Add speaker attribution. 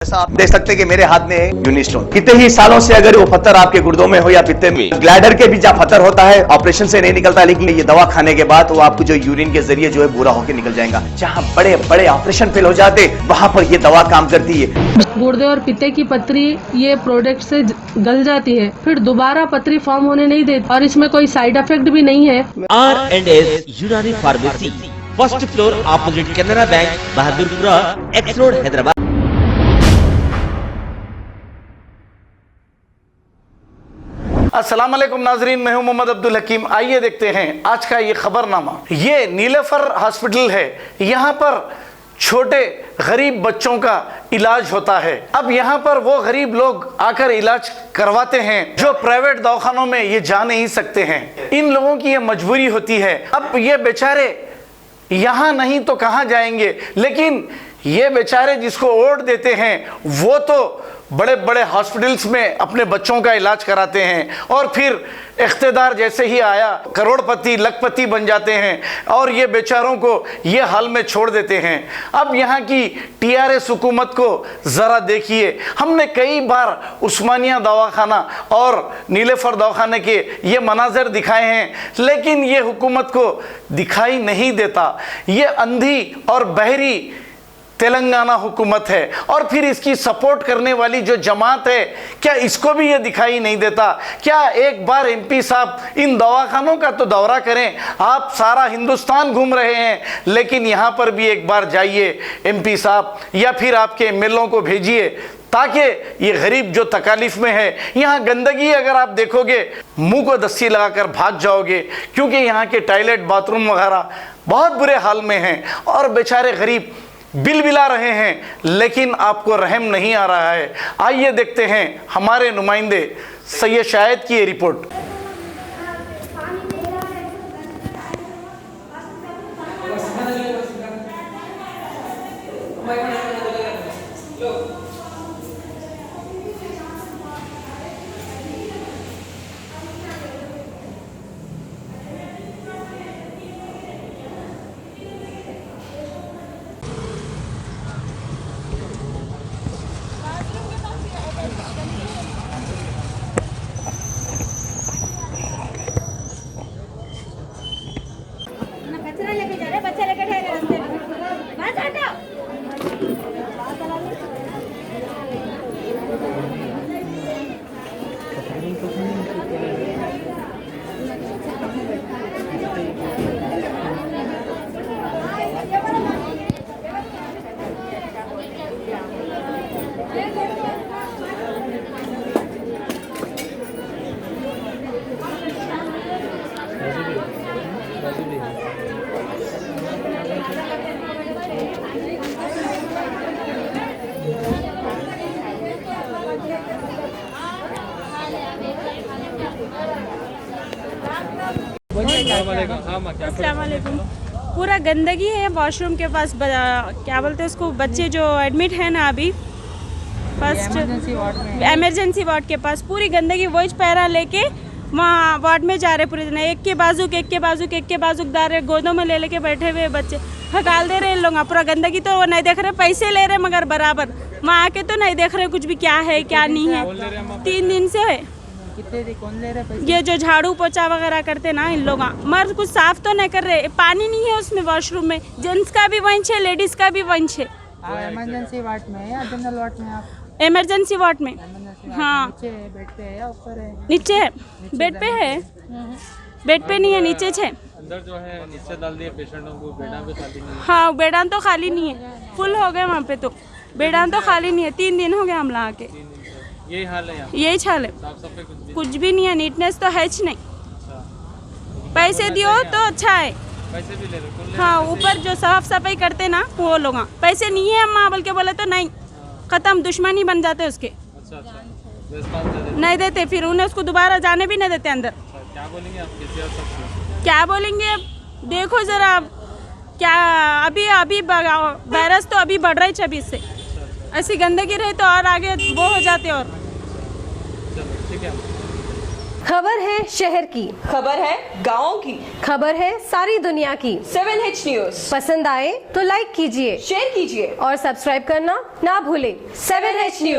Speaker 1: जैसा आप देख सकते हैं कि मेरे हाथ में है यूनिस्टोन। कितने ही सालों से अगर वो पत्थर आपके गुर्दों में हो या पित्ते में, ग्लैडर के भी जहाँ पत्थर होता है ऑपरेशन से नहीं निकलता, लेकिन ये दवा खाने के बाद वो आपको जो यूरिन के जरिए जो है बुरा होकर निकल जाएगा। जहाँ बड़े बड़े ऑपरेशन फेल हो जाते वहां पर ये दवा काम करती है।
Speaker 2: गुर्दे और पित्ते की पथरी ये प्रोडक्ट से गल जाती है, फिर दोबारा पथरी फॉर्म होने नहीं देती और इसमें कोई साइड इफेक्ट भी नहीं है।
Speaker 3: R&S यूनानी pharmacy, first floor opposite Canara bank, Bahadurpura, x road, Hyderabad.
Speaker 4: अस्सलाम वालेकुम नाजरीन, मैं हूं मोहम्मद अब्दुल हकीम। आइए देखते हैं आज का ये खबरनामा। ये नीलोफर हॉस्पिटल है, यहाँ पर छोटे गरीब बच्चों का इलाज होता है। अब यहाँ पर वो गरीब लोग आकर इलाज करवाते हैं जो प्राइवेट दवाखानों में ये जा नहीं सकते हैं। इन लोगों की ये मजबूरी होती है। अब ये बेचारे यहाँ नहीं तो कहाँ जाएंगे, लेकिन ये बेचारे जिसको वोट देते हैं वो तो बड़े बड़े हॉस्पिटल्स में अपने बच्चों का इलाज कराते हैं और फिर इख्तिदार जैसे ही आया करोड़पति लखपति बन जाते हैं और ये बेचारों को ये हाल में छोड़ देते हैं। अब यहाँ की TRS हुकूमत को ज़रा देखिए। हमने कई बार उस्मानिया दवाखाना और नीलोफर दवाखाने के ये मनाजर दिखाए हैं, लेकिन ये हुकूमत को दिखाई नहीं देता। ये अंधी और बहरी तेलंगाना हुकूमत है और फिर इसकी सपोर्ट करने वाली जो जमात है, क्या इसको भी ये दिखाई नहीं देता? क्या एक बार MP साहब इन दवाखानों का तो दौरा करें। आप सारा हिंदुस्तान घूम रहे हैं, लेकिन यहाँ पर भी एक बार जाइए MP साहब, या फिर आपके MLA को भेजिए ताकि ये गरीब जो तकालीफ में है। यहाँ गंदगी अगर आप देखोगे मुंह को दस्ती लगाकर भाग जाओगे, क्योंकि यहाँ के टॉयलेट बाथरूम वगैरह बहुत बुरे हाल में हैं और बेचारे गरीब बिल बिला रहे हैं, लेकिन आपको रहम नहीं आ रहा है। आइए देखते हैं हमारे नुमाइंदे सैयद शाहिद की ये रिपोर्ट।
Speaker 5: कचरा लेके जा रहे, बच्चा लेके ठहरे रास्ते में। बाहर हटाओ।
Speaker 6: अस्सलाम वालेकुम। पूरा गंदगी है वॉशरूम के पास। क्या बोलते हैं उसको, बच्चे जो एडमिट है ना अभी फर्स्ट एमरजेंसी वार्ड के पास, पूरी गंदगी वही पैरा लेके वहाँ वार्ड में जा रहे पूरे दिन। एक के बाजू दार रहे, गोदों में ले लेके बैठे हुए बच्चे हकाल दे रहे इन लोग। पूरा गंदगी तो वो नहीं देख रहे, पैसे ले रहे मगर बराबर वहाँ आके तो नहीं देख रहे कुछ भी, क्या है क्या नहीं है। 3 दिन से है।
Speaker 7: कौन ले रहे पैसे?
Speaker 6: ये जो झाड़ू पोछा वगैरह करते ना इन लोग, मर्द कुछ साफ तो नहीं कर रहे। पानी नहीं है उसमें वॉशरूम में, जेंट्स का भी वंश है, लेडीज का भी वंश है।
Speaker 7: इमरजेंसी वार्ड में है या जनरल वार्ड में? आप
Speaker 6: इमरजेंसी वार्ड में। हाँ,
Speaker 7: नीचे बेड पे है या ऊपर है?
Speaker 6: नीचे है, बेड पे है। बेड पे नहीं है, नीचे है।
Speaker 8: अंदर जो है नीचे डाल दिए पेशेंटों को, बेडां भी खाली नहीं है।
Speaker 6: हाँ, बेडान तो खाली नहीं है, फुल हो गए वहाँ पे तो। बेडान तो खाली नहीं है। 3 दिन हो गए हम ला के।
Speaker 8: यही हाल है यहाँ?
Speaker 6: यही हाल है,
Speaker 8: साफ सफाई
Speaker 6: कुछ भी नहीं है, नीटनेस तो है नहीं। पैसे दियो तो अच्छा है।
Speaker 8: पैसे भी ले रहे?
Speaker 6: हाँ, ऊपर जो साफ सफाई करते ना वो लोग, पैसे नहीं है अम्मा बोल के बोले तो नहीं, खत्म, दुश्मनी बन जाते उसके।
Speaker 8: अच्छा,
Speaker 6: नहीं देते, फिर उन्हें उसको दोबारा जाने भी नहीं देते अंदर।
Speaker 8: क्या बोलेंगे आप PCR सबसे?
Speaker 6: क्या बोलेंगे, देखो जरा क्या अभी वायरस तो अभी बढ़ रहा है 26 से। ऐसी गंदगी रहे तो और आगे वो हो जाते। और
Speaker 8: चलो ठीक है।
Speaker 9: खबर है शहर की,
Speaker 10: खबर है गाँव की,
Speaker 9: खबर है सारी दुनिया की।
Speaker 10: 7H न्यूज
Speaker 9: पसंद आए तो लाइक कीजिए,
Speaker 10: शेयर कीजिए
Speaker 9: और सब्सक्राइब करना ना भूले।
Speaker 10: 7H news.